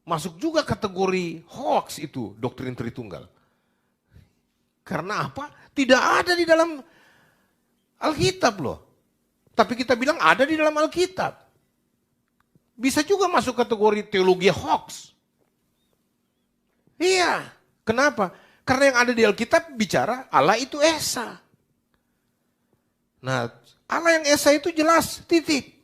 masuk juga kategori hoax itu doktrin Tritunggal. Karena apa? Tidak ada di dalam Alkitab loh. Tapi kita bilang ada di dalam Alkitab. Bisa juga masuk kategori teologi hoax. Iya. Kenapa? Karena yang ada di Alkitab bicara Allah itu Esa. Nah, Allah yang Esa itu jelas, titik.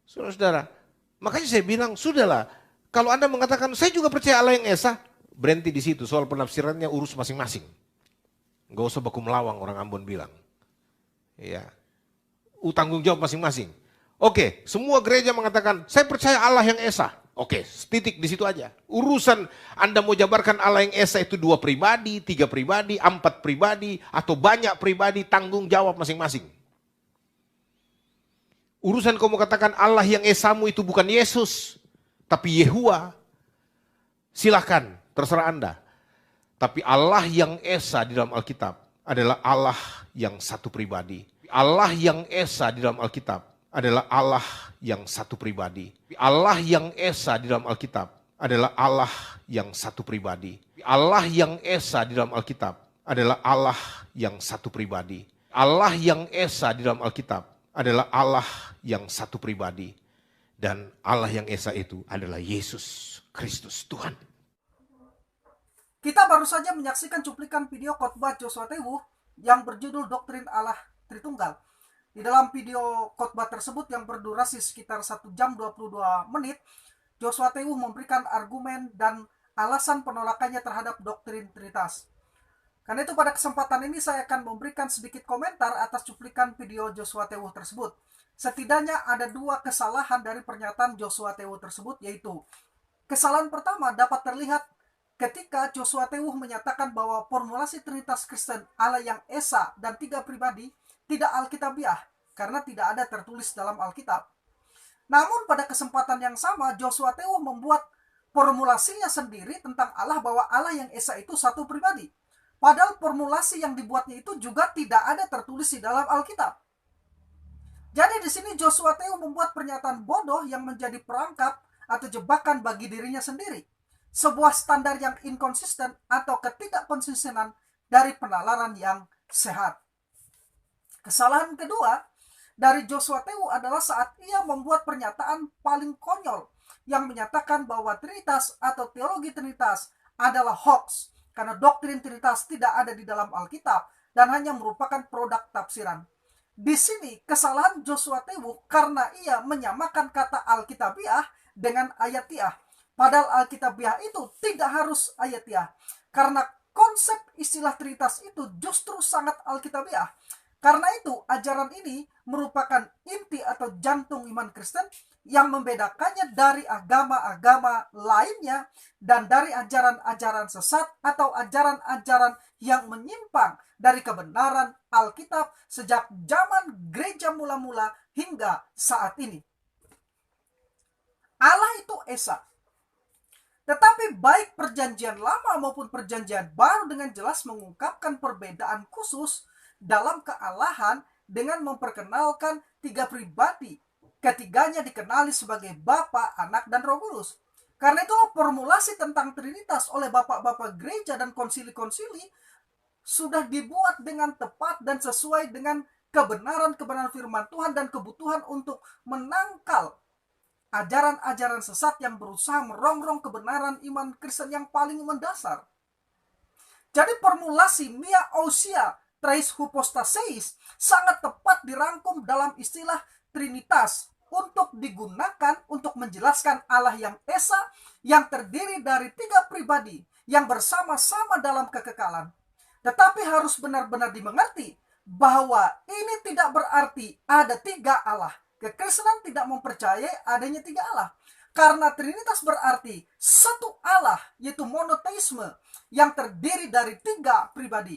Saudara-saudara, makanya saya bilang, sudahlah. Kalau Anda mengatakan, saya juga percaya Allah yang Esa, berhenti di situ, soal penafsirannya urus masing-masing. Gak usah baku melawang, orang Ambon bilang. Ya, tanggung jawab masing-masing. Oke, semua gereja mengatakan, saya percaya Allah yang Esa. Oke, titik di situ aja. Urusan Anda mau jabarkan Allah yang Esa itu 2 pribadi, 3 pribadi, 4 pribadi, atau banyak pribadi, tanggung jawab masing-masing. Urusan kamu katakan Allah yang Esamu itu bukan Yesus, tapi Yehua. Silahkan, terserah Anda. Tapi Allah yang Esa di dalam Alkitab adalah Allah yang satu pribadi. Allah yang Esa di dalam Alkitab adalah Allah yang satu pribadi. Allah yang Esa di dalam Alkitab adalah Allah yang satu pribadi. Allah yang Esa di dalam Alkitab adalah Allah yang satu pribadi. Allah yang Esa di dalam Alkitab adalah Allah yang satu pribadi. Dan Allah yang Esa itu adalah Yesus Kristus Tuhan. Kita baru saja menyaksikan cuplikan video khotbah Joshua Tewu yang berjudul Doktrin Allah Tritunggal. Di dalam video khotbah tersebut yang berdurasi sekitar 1 jam 22 menit, Joshua Tewu memberikan argumen dan alasan penolakannya terhadap doktrin Trinitas. Karena itu pada kesempatan ini saya akan memberikan sedikit komentar atas cuplikan video Joshua Tewu tersebut. Setidaknya ada 2 kesalahan dari pernyataan Joshua Tewu tersebut, yaitu kesalahan pertama dapat terlihat ketika Joshua Tewu menyatakan bahwa formulasi Trinitas Kristen Allah yang Esa dan 3 pribadi tidak alkitabiah karena tidak ada tertulis dalam Alkitab. Namun pada kesempatan yang sama Joshua Tewu membuat formulasinya sendiri tentang Allah bahwa Allah yang Esa itu satu pribadi. Padahal formulasi yang dibuatnya itu juga tidak ada tertulis di dalam Alkitab. Jadi di sini Joshua Tewu membuat pernyataan bodoh yang menjadi perangkap atau jebakan bagi dirinya sendiri. Sebuah standar yang inkonsisten atau ketidakkonsistenan dari penalaran yang sehat. Kesalahan kedua dari Joshua Tewu adalah saat ia membuat pernyataan paling konyol yang menyatakan bahwa Trinitas atau teologi Trinitas adalah hoax karena doktrin Trinitas tidak ada di dalam Alkitab dan hanya merupakan produk tafsiran. Di sini kesalahan Joshua Tewu karena ia menyamakan kata alkitabiah dengan ayatiah. Padahal alkitabiah itu tidak harus ayatiah karena konsep istilah Trinitas itu justru sangat alkitabiah. Karena itu, ajaran ini merupakan inti atau jantung iman Kristen yang membedakannya dari agama-agama lainnya dan dari ajaran-ajaran sesat atau ajaran-ajaran yang menyimpang dari kebenaran Alkitab sejak zaman gereja mula-mula hingga saat ini. Allah itu Esa. Tetapi baik perjanjian lama maupun perjanjian baru dengan jelas mengungkapkan perbedaan khusus dalam kealahan dengan memperkenalkan 3 pribadi. Ketiganya dikenali sebagai Bapa, Anak, dan Roh Kudus. Karena itulah formulasi tentang Trinitas oleh bapak-bapak gereja dan konsili-konsili sudah dibuat dengan tepat dan sesuai dengan kebenaran-kebenaran firman Tuhan dan kebutuhan untuk menangkal ajaran-ajaran sesat yang berusaha merongrong kebenaran iman Kristen yang paling mendasar. Jadi formulasi Mia Ousia Trais Hypostaseis sangat tepat dirangkum dalam istilah Trinitas untuk digunakan untuk menjelaskan Allah yang Esa yang terdiri dari 3 pribadi yang bersama-sama dalam kekekalan. Tetapi harus benar-benar dimengerti bahwa ini tidak berarti ada 3 Allah. Kekristenan tidak mempercayai adanya 3 Allah. Karena Trinitas berarti satu Allah, yaitu monoteisme yang terdiri dari 3 pribadi.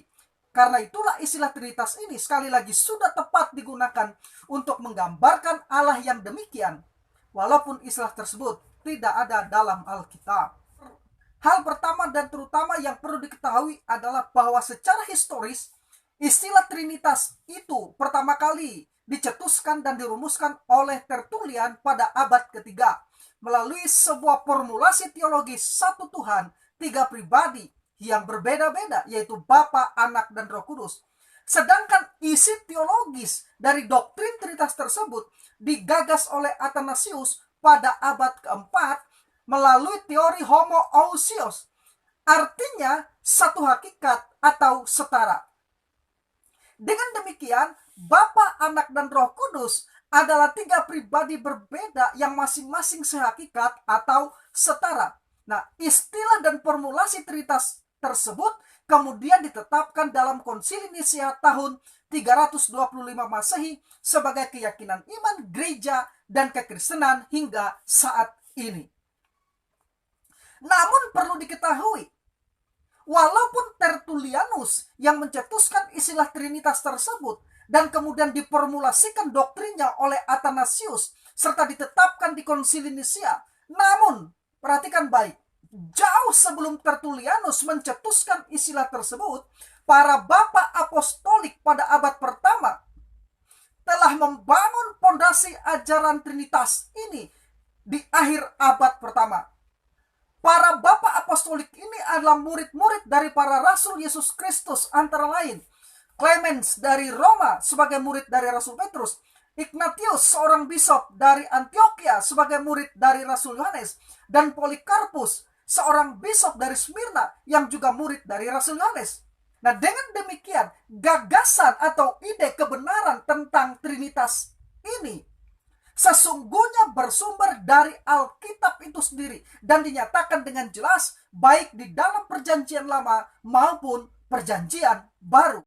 Karena itulah istilah Trinitas ini sekali lagi sudah tepat digunakan untuk menggambarkan Allah yang demikian. Walaupun istilah tersebut tidak ada dalam Alkitab. Hal pertama dan terutama yang perlu diketahui adalah bahwa secara historis istilah Trinitas itu pertama kali dicetuskan dan dirumuskan oleh Tertullian pada abad ketiga. melalui sebuah formulasi teologis satu Tuhan, tiga pribadi yang berbeda-beda, yaitu Bapa, Anak, dan Roh Kudus. Sedangkan isi teologis dari doktrin Trinitas tersebut digagas oleh Athanasius pada abad keempat melalui teori homoousios, artinya satu hakikat atau setara. Dengan demikian, Bapa, Anak, dan Roh Kudus adalah tiga pribadi berbeda yang masing-masing sehakikat atau setara. Nah, istilah dan formulasi Trinitas tersebut kemudian ditetapkan dalam Konsili Nisia tahun 325 Masehi sebagai keyakinan iman gereja dan kekristenan hingga saat ini. Namun perlu diketahui, walaupun Tertullianus yang mencetuskan istilah Trinitas tersebut dan kemudian diformulasikan doktrinnya oleh Athanasius serta ditetapkan di Konsili Nisia, namun perhatikan baik, jauh sebelum Tertullianus mencetuskan istilah tersebut, para bapa apostolik pada abad pertama telah membangun fondasi ajaran Trinitas ini di akhir abad pertama. Para bapa apostolik ini adalah murid-murid dari para rasul Yesus Kristus, antara lain Clemens dari Roma sebagai murid dari Rasul Petrus, Ignatius seorang bishop dari Antioquia sebagai murid dari Rasul Yohanes, dan Polycarpus seorang bishop dari Smyrna yang juga murid dari Rasul Yohanes. Nah, dengan demikian gagasan atau ide kebenaran tentang Trinitas ini sesungguhnya bersumber dari Alkitab itu sendiri dan dinyatakan dengan jelas baik di dalam Perjanjian Lama maupun Perjanjian Baru.